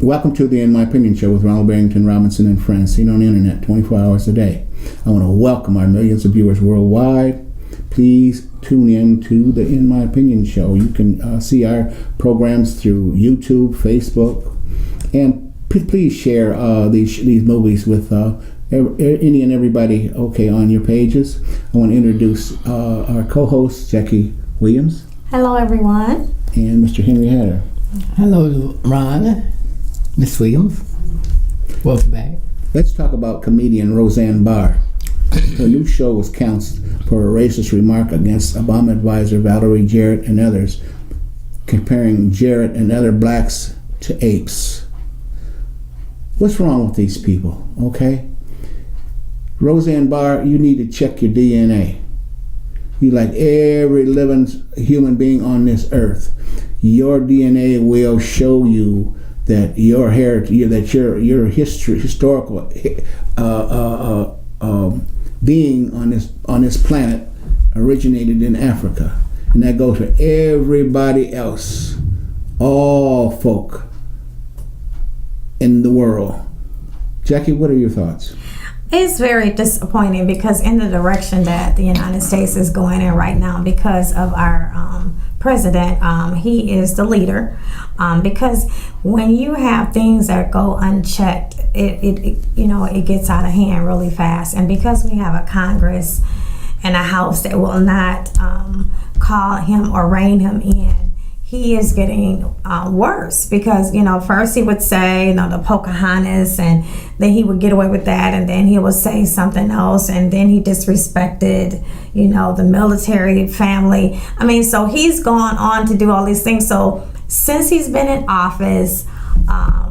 Welcome to the In My Opinion Show with Ronald Barrington Robinson and friends, seen on the internet 24 hours a day. I want to welcome our millions of viewers worldwide. Please tune in to the In My Opinion Show. You can see our programs through YouTube, Facebook, and please share these movies with any and everybody on your pages. I want to introduce our co-host, Jackie Williams. Hello, everyone. And Mr. Henry Hatter. Hello, Ron. Miss Williams. Welcome back. Let's talk about comedian Roseanne Barr. Her new show was canceled for a racist remark against Obama advisor Valerie Jarrett and others, comparing Jarrett and other blacks to apes. What's wrong with these people, okay? Roseanne Barr, you need to check your DNA. You like every living human being on this earth. Your DNA will show you that your heritage, that your historical being on this planet originated in Africa, and that goes for everybody else, all folk in the world. Jackie, what are your thoughts? It's very disappointing because in the direction that the United States is going in right now, because of our president, he is the leader. Because when you have things that go unchecked, it gets out of hand really fast. And because we have a Congress and a House that will not call him or rein him in, he is getting worse because, first he would say, the Pocahontas, and then he would get away with that, and then he would say something else, and then he disrespected, the military family. So he's gone on to do all these things. So since he's been in office,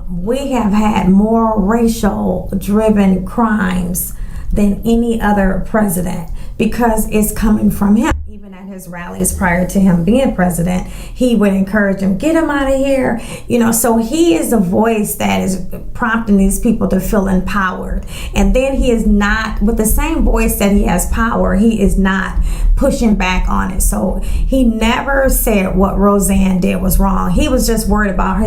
we have had more racial-driven crimes than any other president because it's coming from him. Even at his rallies prior to him being president, he would encourage him, get him out of here. So he is a voice that is prompting these people to feel empowered. And then he is not, with the same voice that he has power, he is not pushing back on it. So he never said what Roseanne did was wrong. He was just worried about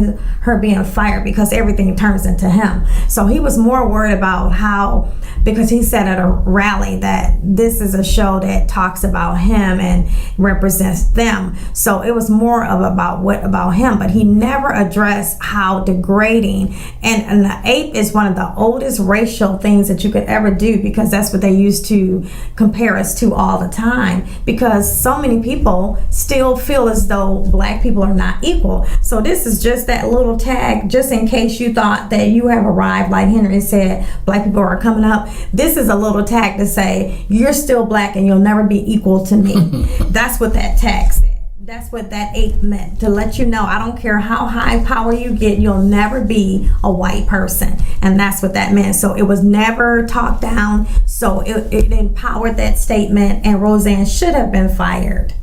her being fired because everything turns into him. So he was more worried about how, because he said at a rally that this is a show that talks about him and represents them. So it was more of about him, but he never addressed how degrading, and an ape is one of the oldest racial things that you could ever do, because that's what they used to compare us to all the time, because so many people still feel as though black people are not equal. So this is just that little tag, just in case you thought that you have arrived, like Henry said, black people are coming up. This is a little tag to say, you're still black and you'll never be equal to me. That's what that tag said. That's what that ape meant, to let you know, I don't care how high power you get, you'll never be a white person. And that's what that meant. So it was never talked down. So it empowered that statement, and Roseanne should have been fired.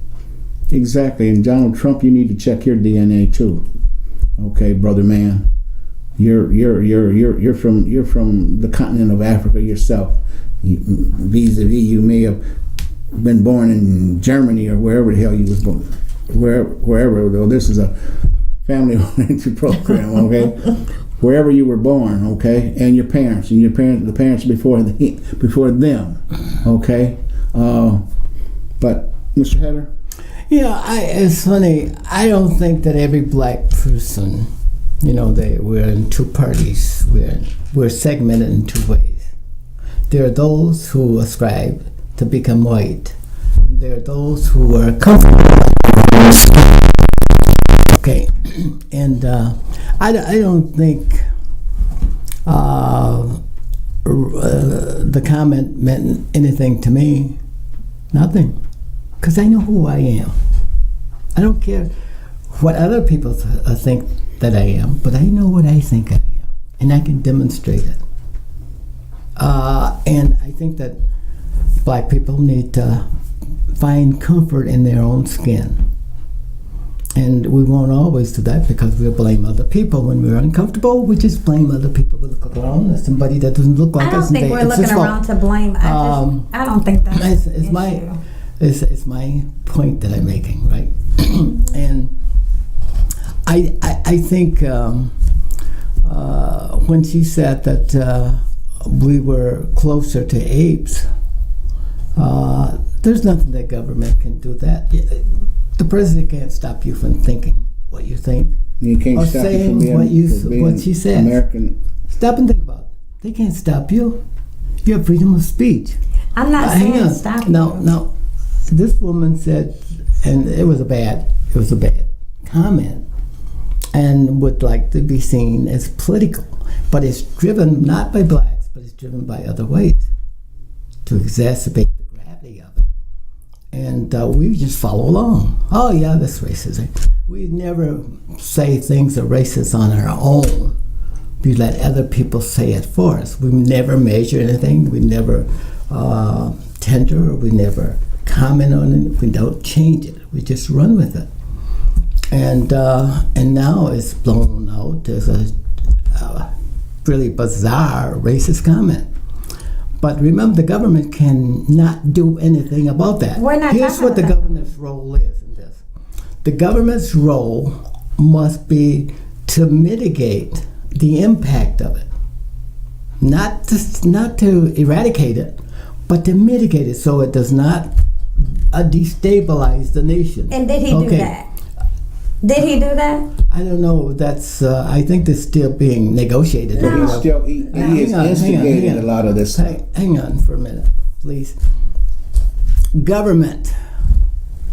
Exactly. And Donald Trump, you need to check your DNA too. Okay, brother man. You're from the continent of Africa yourself. Vis-a-vis, you may have been born in Germany or wherever the hell you was born, wherever. Though this is a family-oriented program, okay. Wherever you were born, okay, and your parents, the parents before them, okay. But Mr. Hatter. It's funny. I don't think that every black person, we're in two parties. We're segmented in two ways. There are those who ascribe to become white. And there are those who are comfortable. Okay, and I don't think the comment meant anything to me. Nothing, because I know who I am. I don't care what other people think that I am, but I know what I think I am, and I can demonstrate it. And I think that black people need to find comfort in their own skin. And we won't always do that because we'll blame other people when we're uncomfortable. We just blame other people. We look around at somebody that doesn't look like us. I don't think we're looking around to blame. I don't think that's it's my point that I'm making, right? And I think when she said that we were closer to apes, there's nothing that government can do that. The president can't stop you from thinking what you think. You can't or stop you saying from being, what she said. American. Stop and think about it. They can't stop you. You have freedom of speech. I'm not saying stop. Now, this woman said, and it was a bad comment, and would like to be seen as political, but it's driven not by blacks, but it's driven by other ways to exacerbate the gravity of it. And we just follow along. Oh yeah, that's racism. We never say things are racist on our own. We let other people say it for us. We never measure anything. We never tender, or we never comment on it. We don't change it. We just run with it. And now it's blown out as a really bizarre racist comment. But remember, the government cannot do anything about that. We're not Here's what the government's role is in this. The government's role must be to mitigate the impact of it. Not to eradicate it, but to mitigate it so it does not destabilize the nation. And did he do that? Did he do that? I don't know. That's I think that's still being negotiated. No. He is instigating a lot of this. Hang on for a minute, please. Government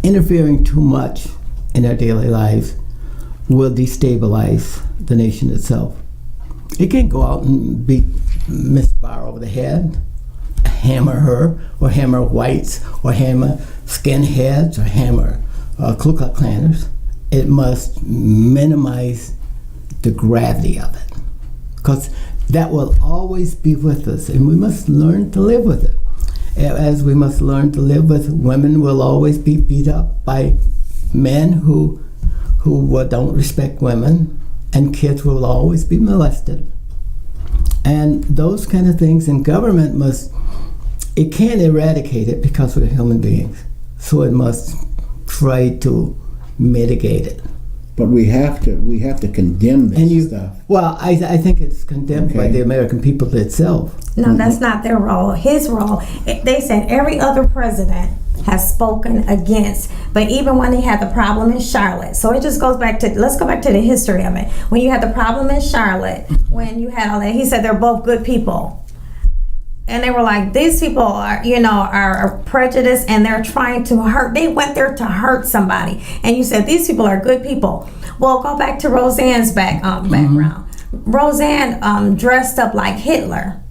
interfering too much in our daily lives will destabilize the nation itself. It can't go out and beat Miss Barr over the head, hammer her, or hammer whites, or hammer skinheads, or hammer Ku Klux Klanners. It must minimize the gravity of it, because that will always be with us, and we must learn to live with it. As we must learn to live with, women will always be beat up by men who don't respect women, and kids will always be molested. And those kind of things, and government it can't eradicate it because we're human beings. So it must try to mitigate it. But we have to condemn this stuff. Well, I think it's condemned by the American people itself. No, that's not their role. His role, they said every other president has spoken against, but even when they had the problem in Charlotte, so it just goes back to, let's go back to the history of it. When you had the problem in Charlotte, when you had all that, he said they're both good people. And they were like, these people are prejudiced, and they're trying to hurt. They went there to hurt somebody. And you said these people are good people. Well, go back to Roseanne's background. Roseanne dressed up like Hitler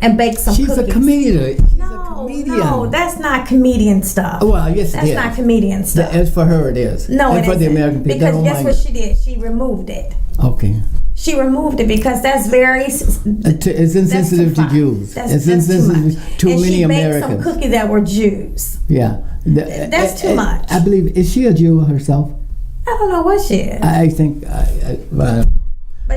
and baked some cookies. She's a comedian. No, that's not comedian stuff. Well, yes, that's not comedian stuff. As for her, it is. No, and it for the American people, because guess what she did? She removed it. Okay. She removed it because that's very. It's insensitive to Jews. It's insensitive to many Americans. And she baked some cookies that were Jews. Yeah. That's too much. I believe, is she a Jew herself? I don't know what she is. I think. But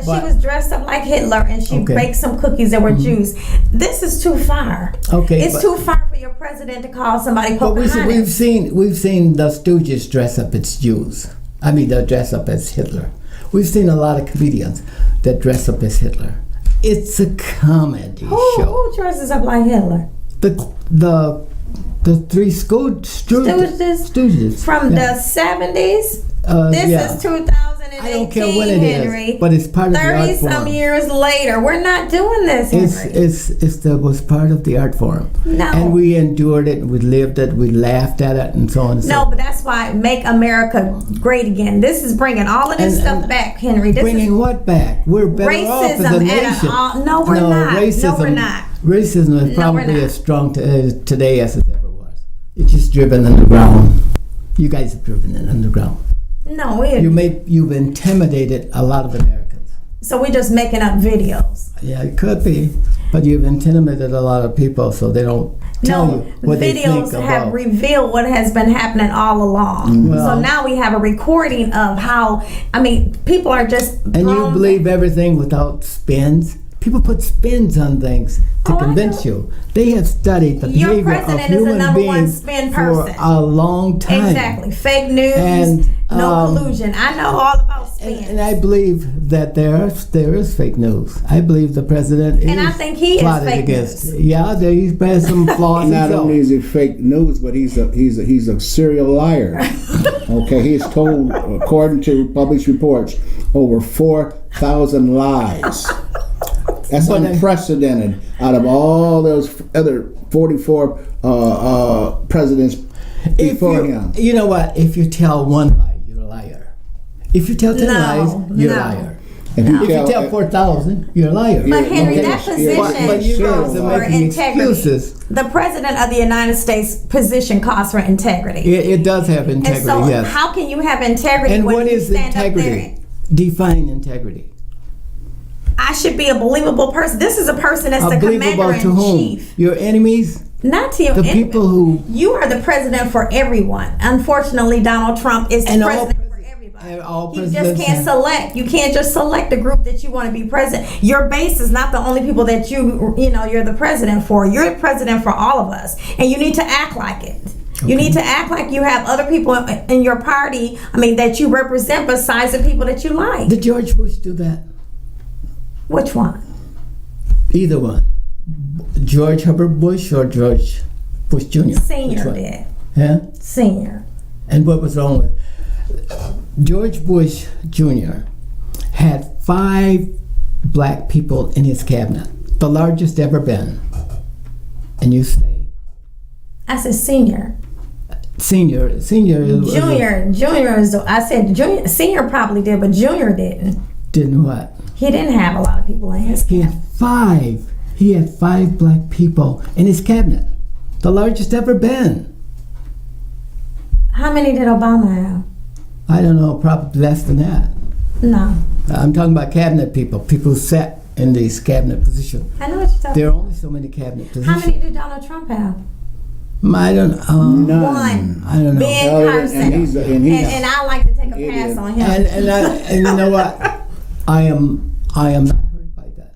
she was dressed up like Hitler, and she baked some cookies that were Jews. This is too far. Okay, it's too far for your president to call somebody Pocahontas. But we've seen the Stooges dress up as Jews. I mean, they dress up as Hitler. We've seen a lot of comedians that dress up as Hitler. It's a comedy show. Who dresses up like Hitler? The three Stooges from the 70s. This is 2018, I don't care when it Henry. is, but it's part of the art form. 30-some years later, we're not doing this, Henry. It was part of the art form. No. And we endured it, we lived it, we laughed at it, and so on and so on. No, but that's why Make America Great Again. This is bringing all of this stuff back, Henry. Bringing what back? We're better off as a nation. No, we're not. Racism, no, we're not. Racism is probably as strong today as it ever was. It's just driven underground. You guys have driven it underground. No, you've intimidated a lot of Americans. So we're just making up videos. Yeah, it could be, but you've intimidated a lot of people, so they don't tell you what they think about. Videos have revealed what has been happening all along. Well, so now we have a recording of how. I mean, people are just. And you believe everything without spins. People put spins on things to Oh, I convince know. you. They have studied the Your behavior of president is the human number one beings spin for person. a long time. Exactly. Fake news, And, no collusion. I know all about spin. And I believe that there is fake news. I believe the president is And I think he is plotted fake against. news. Yeah, he's has some flaws. Not himself. only is he fake news, but he's a serial liar. Okay, he's told, according to published reports, over 4,000 lies. That's But unprecedented. Out of all those other 44 presidents before him. You know what? If you tell one lie, you're a liar. If you tell 10 lies, you're a liar. If If you tell 4,000, you're a liar. But Henry, Okay. that position But you guys calls are for making integrity. excuses. The president of the United States position calls for integrity. It does have And integrity, so, yes. how can you have integrity And when what you is stand up integrity? there? Define integrity. I should be a believable person. This is a person that's the Unbelievable commander to in whom? chief. Your enemies? Not to your The enemy. people who... You are the president for everyone. Unfortunately, Donald Trump is the And all president for pres- everybody. and all You just presidents can't have- select. You can't just select the group that you want to be president. Your base is not the only people that you're the president for. You're the president for all of us, and you need to act like it. You need to act like you have other people in your party. That you represent besides the people that you like. Did George Bush do that? Which one? Either one. George Herbert Bush or George Bush Jr.? Which Senior one? did. Yeah? Senior. And what was wrong with George Bush Jr. had 5 black people in his cabinet, the largest ever been. And you say I said senior. senior is Junior is. I said junior. Senior probably did, but junior didn't. didn't what? He didn't have a lot of people in his He cabinet. had 5. He had 5 black people in his cabinet, the largest ever been. How many did Obama have? I don't know, probably less than that. No. I'm talking about cabinet people who sat in these cabinet positions. I know what you're talking There are only so many cabinet about. positions. How many did Donald Trump have? I don't None. One. I don't know. Ben Oh, Carson. and he's And I like to take a Idiot. pass on him. And you know what? I am not hurt by that.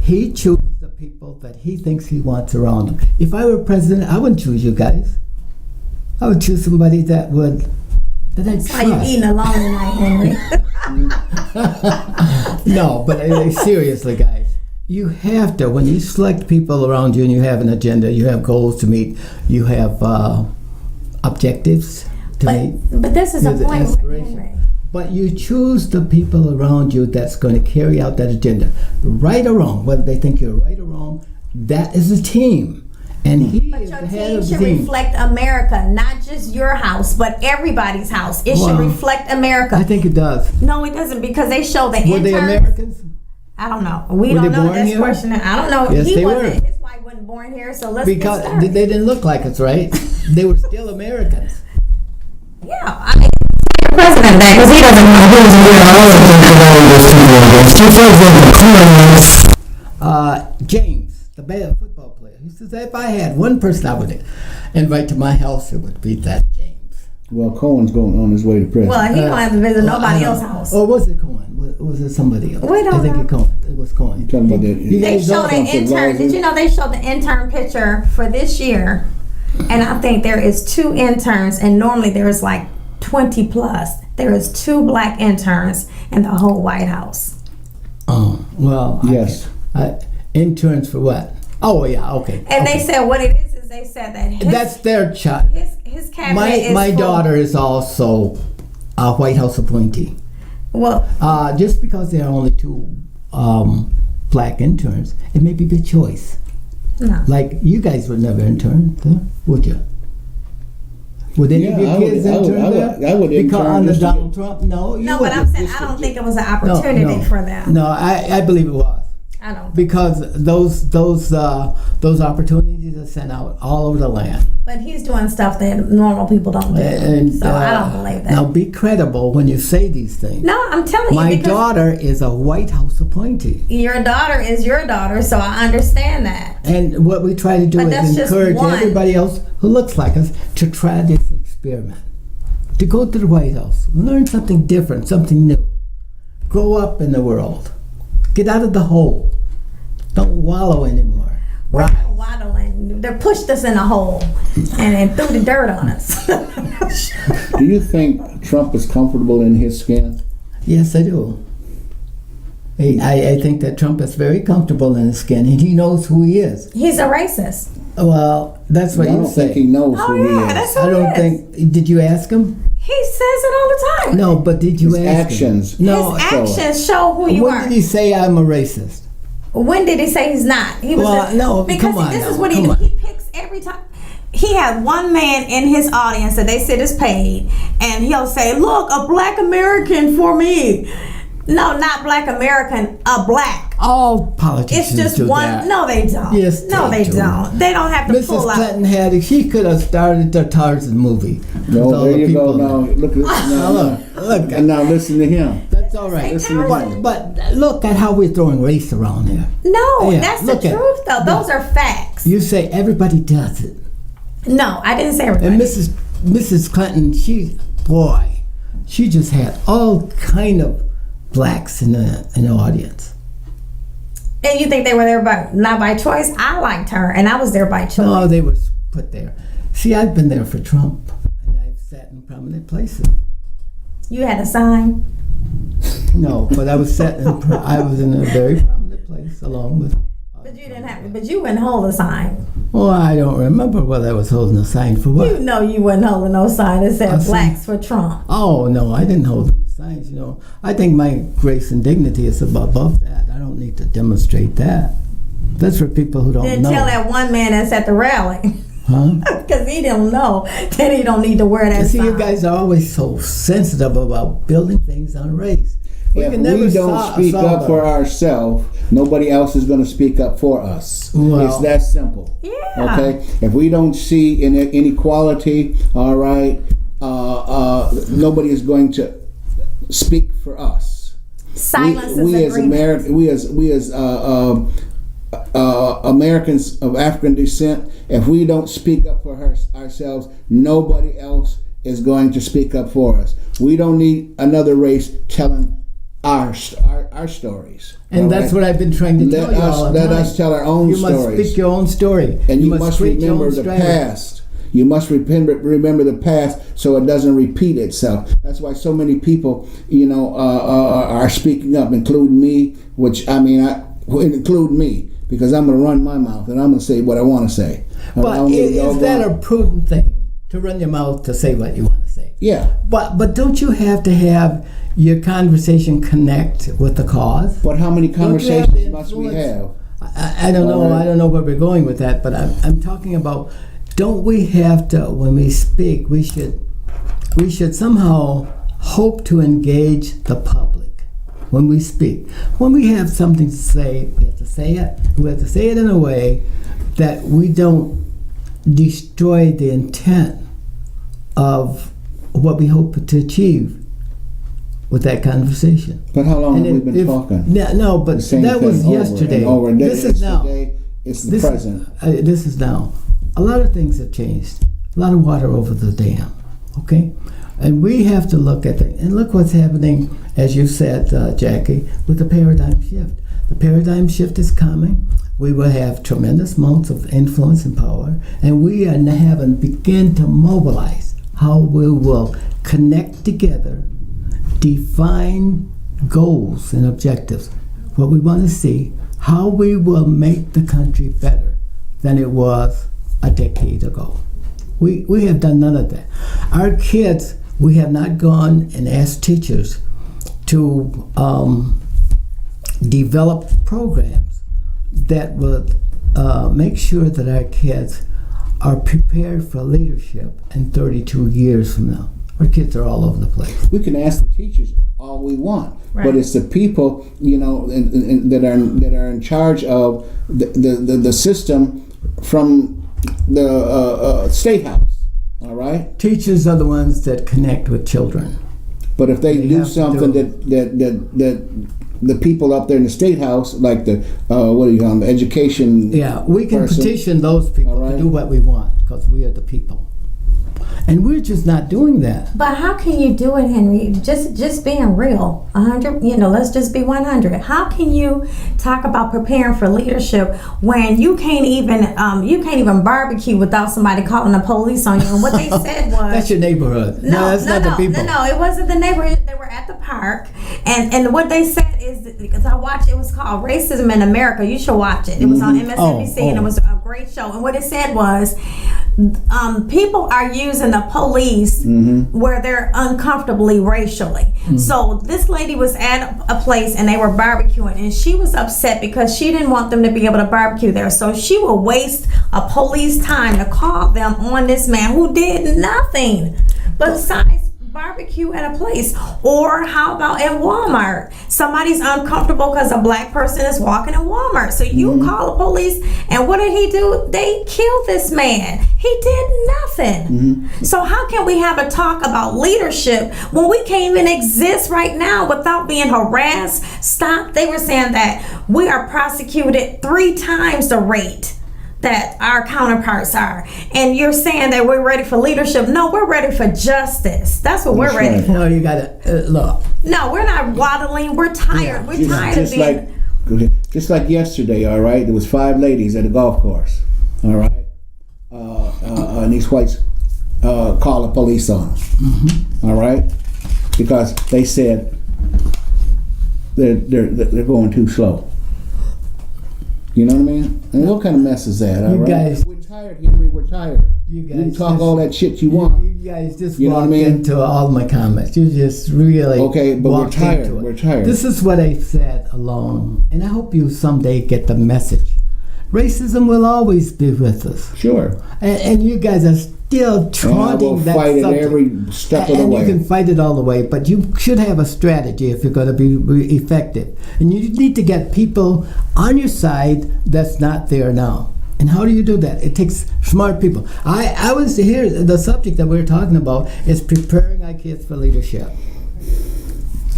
He chooses the people that he thinks he wants around him. If I were president, I wouldn't choose you guys. I would choose somebody that I'd That's why you trust. eating alone tonight, Henry. No, but seriously, guys, you have to, when you select people around you and you have an agenda, you have goals to meet, you have objectives to meet. But this is a There's an point, aspiration. Henry. But you choose the people around you that's going to carry out that agenda. Right or wrong, whether they think you're right or wrong, that is a team. And he But is your the head team of the should team. reflect America, not just your house, but everybody's house. It should Well, reflect America. I think it does. No, it doesn't, because they show the Were interns. they Americans? I don't know. We Were don't they know born this here? question. I don't know. Yes, He they wasn't. were. His wife wasn't born here, so let's Because get started. they didn't look like us, right? They were still Americans. Yeah, I mean, the president that because he doesn't know who's James, the bad football player, he says, if I had one person I would invite to my house, it would be that James. Well, Cohen's going on his way to prison. Well, he don't have to visit nobody I else's don't- house. Or was it Cohen? Was it somebody else? We don't I think know. it was Cohen. Talking about that. You They guys showed don't- an intern. Did you know they showed the intern picture for this year? And I think there is 2 interns, and normally there is like 20 plus. There is 2 black interns in the whole White House. Oh, well. Yes. Interns for what? Oh, yeah, okay. And okay. they said what it is they said that That's their child. his cabinet is My full. daughter is also a White House appointee. Well, Just because there are only 2 black interns, it may be the choice. no. Like, you guys would never intern, huh? Would you? Would any of Yeah, your kids intern I would because intern under just to Donald Trump? No, you No, but I'm wouldn't. saying I don't think it was an opportunity for them. No, I believe it was. I don't. Because those opportunities are sent out all over the land. But he's doing stuff that normal people don't do. And, so I don't believe that. Now be credible when you say these things. No, I'm telling My you because daughter is a White House appointee. your daughter is your daughter, so I understand that. And what we try to do But that's is just encourage one. everybody else who looks like us to try this experiment. To go to the White House, learn something different, something new. Grow up in the world. Get out of the hole. Don't wallow anymore. We're Rise. waddling. They pushed us in a hole and then threw the dirt on us. Do you think Trump is comfortable in his skin? Yes, I do. I think that Trump is very comfortable in his skin, and he knows who he is. He's a racist. Well, that's what I you don't think he say. knows Oh who he yeah, is. that's who I don't he is. think. Did you ask him? He says it all the time. No, but did you His ask actions. him? No. His actions show who you When are. did he say I'm a racist? When did he say he's not? He was Well, no, because come on this is now, what he come do. on. He picks every time. He had one man in his audience that they said is paid, and he'll say, "Look, a black American for me." No, not black American, a black. All politicians It's just do one. that. No, they don't. Yes, no, they they do. don't. They don't have to Mrs. pull out. Clinton had. She could have started the Tarzan movie. with No, all there the you go. people in Now it. look at this. Now Now, look. and now listen to him. That's all right. Listen to him. But look at how we're throwing race around here. No, Yeah, that's the look at it. truth, though. Those are facts. You say everybody does it, No, I didn't say everybody. and Mrs. Clinton, she just had all kind of blacks in the audience. And you think they were there not by choice? I liked her, and I was there by choice. No, they were put there. See, I've been there for Trump, and I've sat in prominent places. You had a sign. No, but I was I was in a very prominent place along with. But you didn't have. But you wouldn't hold a sign. Well, I don't remember whether I was holding a sign for what. You know you wasn't holding no sign that said A sign? blacks for Trump. Oh no, I didn't hold any signs. I think my grace and dignity is above that. I don't need to demonstrate that. That's for people who don't Then know. tell that one man that's at the rally. Huh? Because he don't know. Then he don't need to wear that See, sign. you guys are always so sensitive about building things on race. If we don't speak up for ourselves, nobody else is going to speak up for us. Well, it's that simple. Yeah. Okay. If we don't see inequality, all right, nobody is going to speak for us. Silence is we as agreement. American, we as Americans of African descent, if we don't speak up for ourselves, nobody else is going to speak up for us. We don't need another race telling our stories. And that's what I've been trying to tell you all the time. Let us tell our own You stories. must speak your own story. And you must create your remember own the strategy. past. You must remember the past so it doesn't repeat itself. That's why so many people, are speaking up, including me. Include me, because I'm going to run my mouth and I'm going to say what I want to say. But is that a prudent thing to run your mouth to say what you want to say? Yeah. But don't you have to have your conversation connect with the cause? But how many Don't you have conversations to must we influence- have? I don't know. All right. I don't know where we're going with that. But I'm talking about. Don't we have to, when we speak, we should somehow hope to engage the public when we speak. When we have something to say, we have to say it. We have to say it in a way that we don't destroy the intent of what we hope to achieve with that conversation. But how long And have we been if- talking? No, but The same that was thing over yesterday. and over. This is now. Today, it's the This present. This is now. A lot of things have changed. A lot of water over the dam. Okay, and we have to look at it. And look what's happening, as you said, Jackie, with the paradigm shift. The paradigm shift is coming. We will have tremendous amounts of influence and power, and we are having begin to mobilize how we will connect together, define goals and objectives, what we want to see, how we will make the country better than it was a decade ago. We have done none of that. Our kids, we have not gone and asked teachers to develop programs that would make sure that our kids are prepared for leadership in 32 years from now. Our kids are all over the place. We can ask the teachers all we want, Right. but it's the people, that are in charge of the system from the State House. All right. Teachers are the ones that connect with children. But if they do have to something do- that the people up there in the State House, like the the education. Yeah, we can person. petition those people All right. to do what we want because we are the people. And we're just not doing that. But how can you do it, Henry? Just being real, 100. Let's just be 100. How can you talk about preparing for leadership when you can't even barbecue without somebody calling the police on you? And what they said was, That's your neighborhood. No, that's not the people. No, it wasn't the neighborhood. They were at the park, and what they said is, because I watched, it was called Racism in America. You should watch it. It was on MSNBC, and it was a great show. And what it said was, people are using the police where they're uncomfortably racially. So this lady was at a place and they were barbecuing, and she was upset because she didn't want them to be able to barbecue there. So she would waste a police time to call them on this man who did nothing besides barbecue at a place. Or how about at Walmart? Somebody's uncomfortable because a black person is walking in Walmart. So you call the police, and what did he do? They killed this man. He did nothing. So how can we have a talk about leadership when we can't even exist right now without being harassed? Stop. They were saying that we are prosecuted 3 times the rate that our counterparts are, and you're saying that we're ready for leadership. No, we're ready for justice. That's what we're ready for. No, you gotta look. No, we're not waddling. We're tired. We're tired of being. Just like yesterday, all right. There was 5 ladies at a golf course, all right. And these whites called the police on them, all right, because they said they're going too slow. You know what I mean? And what kind of mess is that? All right? Guys, we're tired, Henry. We're tired. You can talk all that shit you want. You guys just walked into all my comments. You just really but we're tired. We're tired. This is what I said alone, and I hope you someday get the message. Racism will always be with us. Sure. And you guys are still trotting that fight subject. it every step of the way. And you can fight it all the way, but you should have a strategy if you're going to be effective. And you need to get people on your side that's not there now. And how do you do that? It takes smart people. I was here. The subject that we're talking about is preparing our kids for leadership.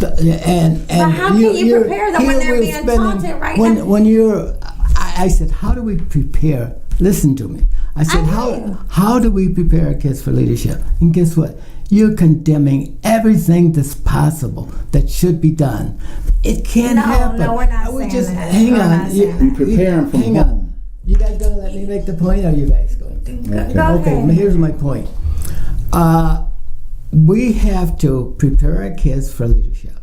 But how can you prepare them when they're being taunted right now? When you're, I said, how do we prepare? Listen to me. I said, how do we prepare our kids for leadership? And guess what? You're condemning everything that's possible that should be done. It can't happen. No, we're not saying that. Hang on. You prepare them from home. You guys gonna let me make the point, or are you guys going to? Okay, here's my point. We have to prepare our kids for leadership.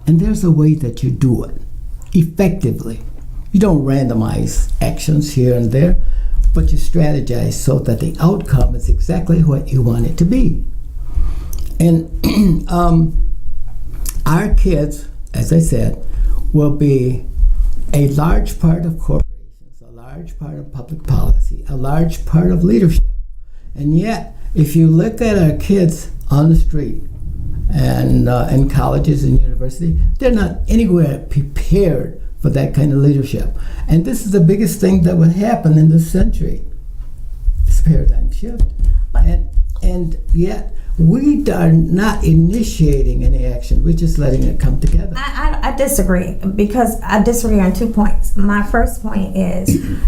And there's a way that you do it effectively. You don't randomize actions here and there, but you strategize so that the outcome is exactly what you want it to be. And our kids, as I said, will be a large part of corporations, a large part of public policy, a large part of leadership. And yet, if you look at our kids on the street and in colleges and universities, they're not anywhere prepared for that kind of leadership. And this is the biggest thing that would happen in this century. This paradigm shift. And yet, we are not initiating any action. We're just letting it come together. I disagree, because I disagree on 2 points. My first point is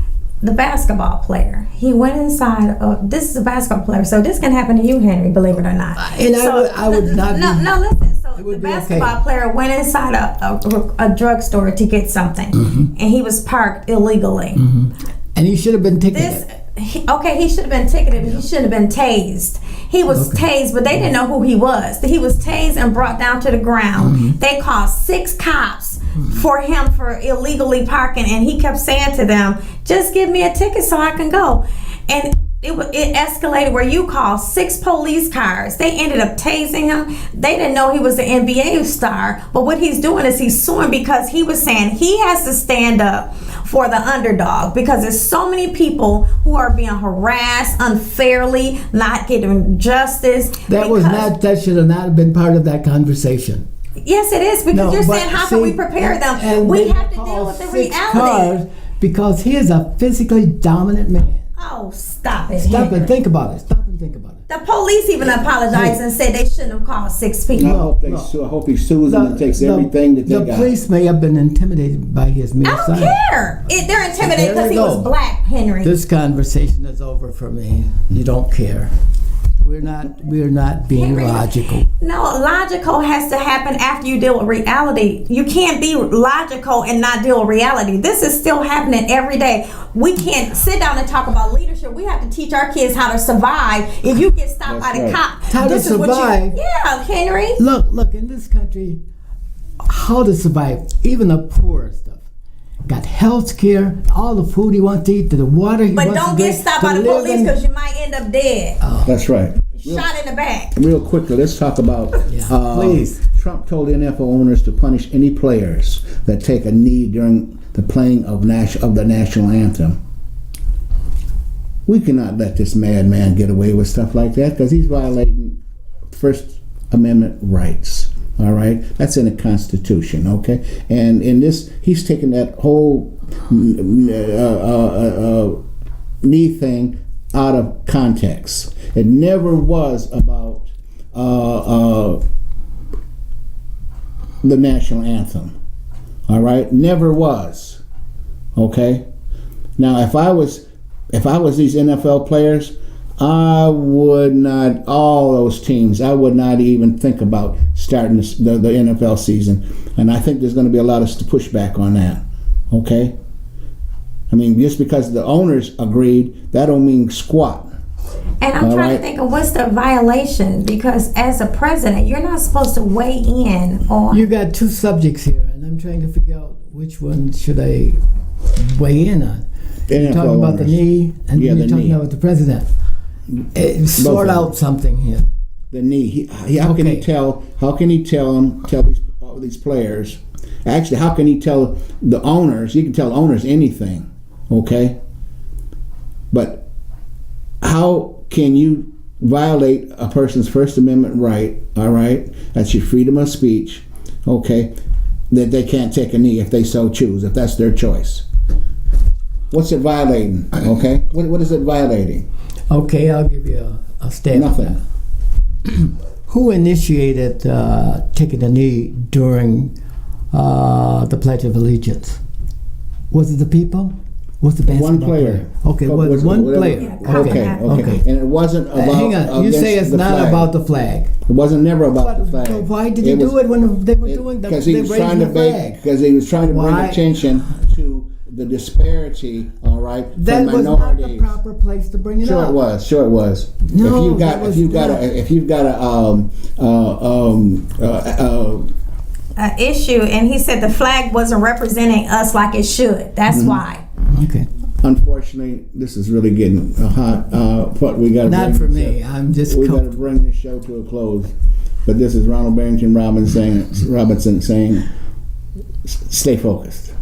the basketball player. He went inside of, this is a basketball player, so this can happen to you, Henry, believe it or not. I would not. No, listen. So the basketball player went inside a drugstore to get something, and he was parked illegally. And he should have been ticketed. He should have been ticketed, but he shouldn't have been tased. He was tased, but they didn't know who he was. He was tased and brought down to the ground. They called 6 cops for him for illegally parking, and he kept saying to them, just give me a ticket so I can go. And it escalated where you call 6 police cars. They ended up tasing him. They didn't know he was an NBA star, but what he's doing is he's suing because he was saying he has to stand up for the underdog, because there's so many people who are being harassed unfairly, not getting justice. That should have not been part of that conversation. Yes, it is, because you're saying how can we prepare them? And we have to deal with the reality. Because he is a physically dominant man. Oh, stop it. Stop and think about it. Stop and think about it. The police even apologized and said they shouldn't have called 6 people. I hope he sues them and takes everything that they got. The police may have been intimidated by his mere I don't care. They're intimidated because he was black, Henry. This conversation is over for me. You don't care. We're not being Henry, logical. No, logical has to happen after you deal with reality. You can't be logical and not deal with reality. This is still happening every day. We can't sit down and talk about leadership. We have to teach our kids how to survive. If you get stopped by the cop, How to survive. Yeah, Henry. Look, in this country, how to survive, even the poor stuff. Got health care, all the food he wants to eat, the water he But wants to don't drink. get stopped by the police because you might end up dead. That's right. Shot in the back. Real quickly, let's talk about. Please. Trump told the NFL owners to punish any players that take a knee during the playing of the national anthem. We cannot let this madman get away with stuff like that because he's violating First Amendment rights. All right, that's in the Constitution. Okay, and in this, he's taken that whole knee thing out of context. It never was about the national anthem. All right, never was. Okay. Now, if I was these NFL players, I would not, all those teams, I would not even think about starting the NFL season. And I think there's going to be a lot of pushback on that. Okay? I mean, just because the owners agreed, that don't mean squat. And I'm trying to think of what's the violation, because as a president, you're not supposed to weigh in on. You got two subjects here, and I'm trying to figure out which one should I weigh in on. You're talking about the knee, and then you're talking about the president. Sort out something here. The knee. How can he tell? How can he tell these players? Actually, how can he tell the owners? He can tell owners anything, okay? But how can you violate a person's First Amendment right? All right, that's your freedom of speech, okay? That they can't take a knee if they so choose, if that's their choice. What's it violating? Okay, what is it violating? Okay, I'll give you a stab. Nothing. Who initiated taking a knee during the Pledge of Allegiance? Was it the people? Was the basketball One player. Okay, was one player. Okay. And it wasn't about. Hang on, you say it's not flag. about the flag. It wasn't never about the flag. But why did he do it when they were doing the because he was trying to because he was trying to bring attention to the disparity. All right, that for was minorities. not the proper place to bring it up. Sure it was. No, if you've got an issue, and he said the flag wasn't representing us like it should. That's why. Okay. Unfortunately, this is really getting hot. But we got not for me. I'm just. We got to bring this show to a close. But this is Ronald Barrington Robinson saying, "Stay focused."